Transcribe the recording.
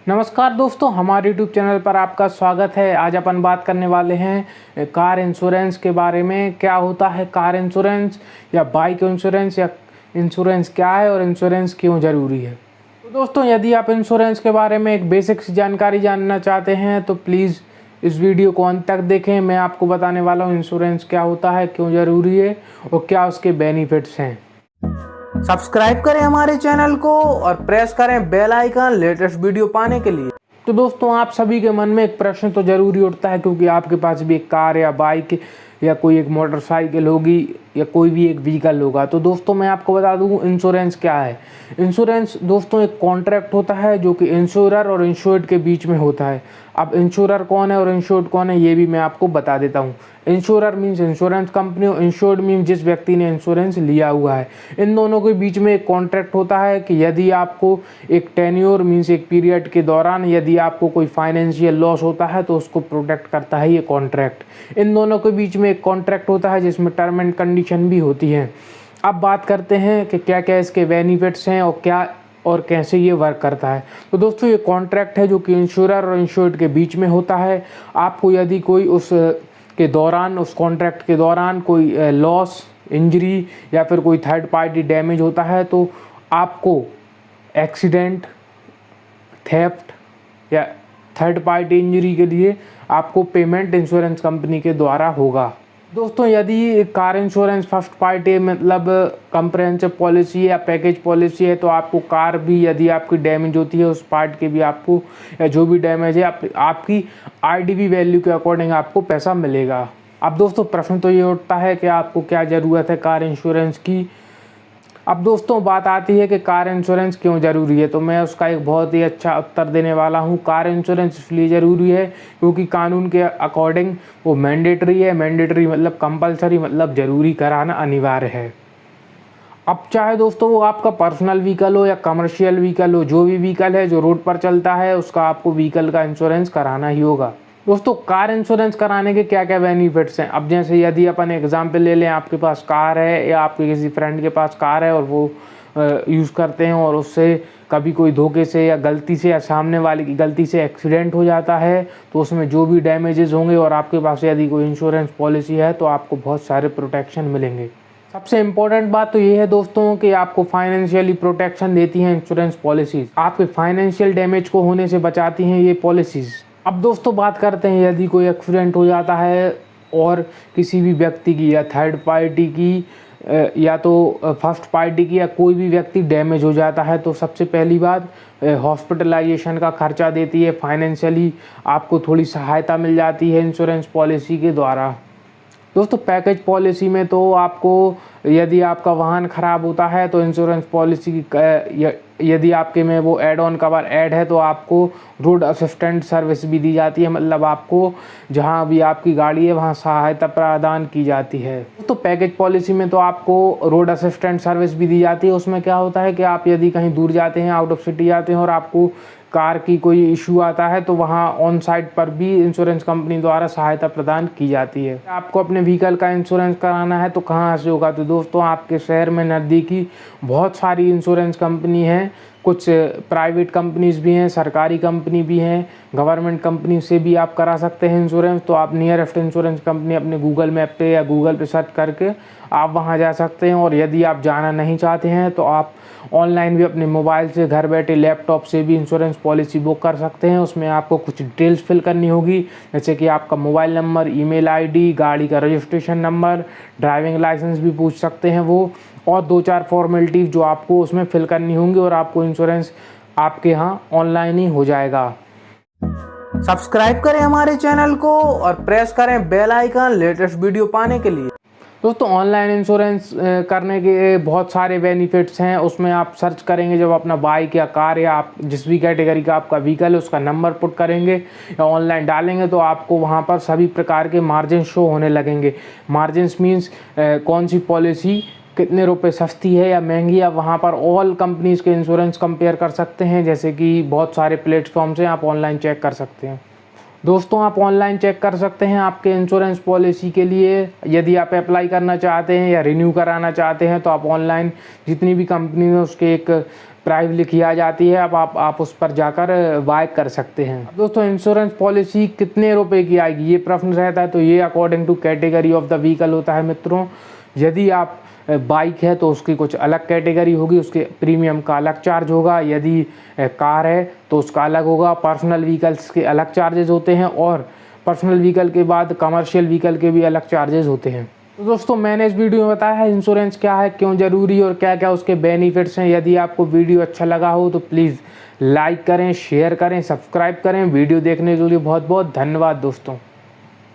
नमस्कार दोस्तों, हमारे YouTube चैनल पर आपका स्वागत है। आज अपन बात करने वाले हैं कार इंश्योरेंस के बारे में। क्या होता है कार इंश्योरेंस या बाइक इंश्योरेंस, या इंश्योरेंस क्या है और इंश्योरेंस क्यों ज़रूरी है। तो दोस्तों, यदि आप इंश्योरेंस के बारे में एक बेसिक सी जानकारी जानना चाहते हैं तो प्लीज़ इस वीडियो को अंत तक देखें। मैं आपको बताने वाला हूँ इंश्योरेंस क्या होता है, क्यों ज़रूरी है और क्या उसके बेनिफिट्स हैं। सब्सक्राइब करें हमारे चैनल को और प्रेस करें बेल आइकन लेटेस्ट वीडियो पाने के लिए। तो दोस्तों, आप सभी के मन में एक प्रश्न तो जरूरी उठता है, क्योंकि आपके पास भी एक कार या बाइक या कोई एक मोटरसाइकिल होगी या कोई भी एक व्हीकल होगा। तो दोस्तों, मैं आपको बता दूं इंश्योरेंस क्या है। इंश्योरेंस दोस्तों एक कॉन्ट्रैक्ट होता है जो कि इंश्योरर और इंश्योर्ड के बीच में होता है। अब इंश्योरर कौन है और इंश्योर्ड कौन है, ये भी मैं आपको बता देता हूँ। इंश्योरर मीन्स इंश्योरेंस कंपनी और इंश्योर्ड मीन्स जिस व्यक्ति ने इंश्योरेंस लिया हुआ है। इन दोनों के बीच में एक कॉन्ट्रैक्ट होता है कि यदि आपको एक टेन्योर मीन्स एक पीरियड के दौरान यदि आपको कोई फाइनेंशियल लॉस होता है तो उसको प्रोटेक्ट करता है ये कॉन्ट्रैक्ट। इन दोनों के बीच में एक कॉन्ट्रैक्ट होता है जिसमें टर्म एंड कंडीशन भी होती है। अब बात करते हैं कि क्या क्या इसके बेनिफिट्स हैं और क्या और कैसे ये वर्क करता है। तो दोस्तों, ये कॉन्ट्रैक्ट है जो कि इंश्योरर और इंश्योर्ड के बीच में होता है। आपको यदि कोई उस कॉन्ट्रैक्ट के दौरान कोई लॉस, इंजरी या फिर कोई थर्ड पार्टी डैमेज होता है तो आपको एक्सीडेंट, थेफ्ट या थर्ड पार्टी इंजरी के लिए आपको पेमेंट इंश्योरेंस कंपनी के द्वारा होगा। दोस्तों, यदि कार इंश्योरेंस फर्स्ट पार्टी मतलब कंप्रहेंसिव पॉलिसी या पैकेज पॉलिसी है तो आपको कार भी यदि आपकी डैमेज होती है उस पार्ट के भी आपको, या जो भी डैमेज है आपकी आईडीवी वैल्यू के अकॉर्डिंग आपको पैसा मिलेगा। अब दोस्तों, प्रश्न तो ये उठता है कि आपको क्या ज़रूरत है कार इंश्योरेंस की। अब दोस्तों, बात आती है कि कार इंश्योरेंस क्यों ज़रूरी है, तो मैं उसका एक बहुत ही अच्छा उत्तर देने वाला हूँ। कार इंश्योरेंस इसलिए ज़रूरी है क्योंकि कानून के अकॉर्डिंग वो मैंडेटरी है। मैंडेटरी मतलब कंपलसरी, मतलब ज़रूरी कराना अनिवार्य है। अब चाहे दोस्तों वो आपका पर्सनल व्हीकल हो या कमर्शियल व्हीकल हो, जो भी व्हीकल है जो रोड पर चलता है उसका आपको व्हीकल का इंश्योरेंस कराना ही होगा। दोस्तों, कार इंश्योरेंस कराने के क्या क्या बेनिफिट्स हैं। अब जैसे यदि अपन एग्जांपल ले लें, आपके पास कार है या आपके किसी फ्रेंड के पास कार है और वो यूज़ करते हैं और उससे कभी कोई धोखे से या गलती से या सामने वाले की गलती से एक्सीडेंट हो जाता है तो उसमें जो भी डैमेजेस होंगे और आपके पास यदि कोई इंश्योरेंस पॉलिसी है तो आपको बहुत सारे प्रोटेक्शन मिलेंगे। सबसे इम्पोर्टेंट बात तो ये है दोस्तों कि आपको फाइनेंशियली प्रोटेक्शन देती हैं इंश्योरेंस पॉलिसीज़। आपके फाइनेंशियल डैमेज को होने से बचाती हैं ये पॉलिसीज़। अब दोस्तों, बात करते हैं यदि कोई एक्सीडेंट हो जाता है और किसी भी व्यक्ति की या थर्ड पार्टी की या तो फर्स्ट पार्टी की या कोई भी व्यक्ति डैमेज हो जाता है तो सबसे पहली बात हॉस्पिटलाइजेशन का खर्चा देती है। फाइनेंशियली आपको थोड़ी सहायता मिल जाती है इंश्योरेंस पॉलिसी के द्वारा। दोस्तों, पैकेज पॉलिसी में तो आपको यदि आपका वाहन ख़राब होता है तो इंश्योरेंस पॉलिसी की यदि आपके में वो एड ऑन कवर ऐड है तो आपको रोड असिस्टेंट सर्विस भी दी जाती है। मतलब आपको जहां भी आपकी गाड़ी है वहां सहायता प्रदान की जाती है। तो पैकेज पॉलिसी में तो आपको रोड असिस्टेंट सर्विस भी दी जाती है। उसमें क्या होता है कि आप यदि कहीं दूर जाते हैं, आउट ऑफ सिटी जाते हैं और आपको कार की कोई इशू आता है तो वहाँ ऑन साइट पर भी इंश्योरेंस कंपनी द्वारा सहायता प्रदान की जाती है। आपको अपने व्हीकल का इंश्योरेंस कराना है तो कहाँ से होगा, तो दोस्तों आपके शहर में नज़दीकी बहुत सारी इंश्योरेंस कंपनी हैं। कुछ प्राइवेट कंपनीज भी हैं, सरकारी कंपनी भी हैं, गवर्नमेंट कंपनी से भी आप करा सकते हैं इंश्योरेंस। तो आप नियरेस्ट इंश्योरेंस कंपनी अपने गूगल मैप पे या गूगल पे सर्च करके आप वहां जा सकते हैं। और यदि आप जाना नहीं चाहते हैं तो आप ऑनलाइन भी अपने मोबाइल से घर बैठे लैपटॉप से भी इंश्योरेंस पॉलिसी बुक कर सकते हैं। उसमें आपको कुछ डिटेल्स फिल करनी होगी, जैसे कि आपका मोबाइल नंबर, ईमेल आईडी, गाड़ी का रजिस्ट्रेशन नंबर, ड्राइविंग लाइसेंस भी पूछ सकते हैं वो, और 2-4 फॉर्मेलिटीज जो आपको उसमें फिल करनी होंगी और आपको इंश्योरेंस आपके यहाँ ऑनलाइन ही हो जाएगा। सब्सक्राइब करें हमारे चैनल को और प्रेस करें बेल आइकन लेटेस्ट वीडियो पाने के लिए। दोस्तों, ऑनलाइन इंश्योरेंस करने के बहुत सारे बेनिफिट्स हैं। उसमें आप सर्च करेंगे, जब अपना बाइक या कार या आप जिस भी कैटेगरी का आपका व्हीकल है उसका नंबर पुट करेंगे या ऑनलाइन डालेंगे तो आपको वहां पर सभी प्रकार के मार्जिन शो होने लगेंगे। मार्जिन मीन्स कौन सी पॉलिसी कितने रुपए सस्ती है या महंगी है। वहाँ पर ऑल कंपनीज़ के इंश्योरेंस कंपेयर कर सकते हैं, जैसे कि बहुत सारे प्लेटफॉर्म्स हैं, आप ऑनलाइन चेक कर सकते हैं। दोस्तों, आप ऑनलाइन चेक कर सकते हैं आपके इंश्योरेंस पॉलिसी के लिए। यदि आप अप्लाई करना चाहते हैं या रिन्यू कराना चाहते हैं तो आप ऑनलाइन जितनी भी कंपनी है उसके एक प्राइस लिखी आ जाती है। अब आप उस पर जाकर बाय कर सकते हैं। दोस्तों इंश्योरेंस पॉलिसी कितने रुपए की आएगी ये प्रश्न रहता है, तो ये according to category of the vehicle होता है मित्रों। यदि आप बाइक है तो उसकी कुछ अलग कैटेगरी होगी, उसके प्रीमियम का अलग चार्ज होगा। यदि कार है तो उसका अलग होगा। पर्सनल व्हीकल्स के अलग चार्जेस होते हैं और पर्सनल व्हीकल के बाद कमर्शियल व्हीकल के भी अलग चार्जेस होते हैं। तो दोस्तों मैंने इस वीडियो में बताया है इंश्योरेंस क्या है, क्यों ज़रूरी और क्या क्या उसके बेनिफिट्स हैं। यदि आपको वीडियो अच्छा लगा हो तो प्लीज़ लाइक करें, शेयर करें, सब्सक्राइब करें। वीडियो देखने के लिए बहुत बहुत धन्यवाद दोस्तों।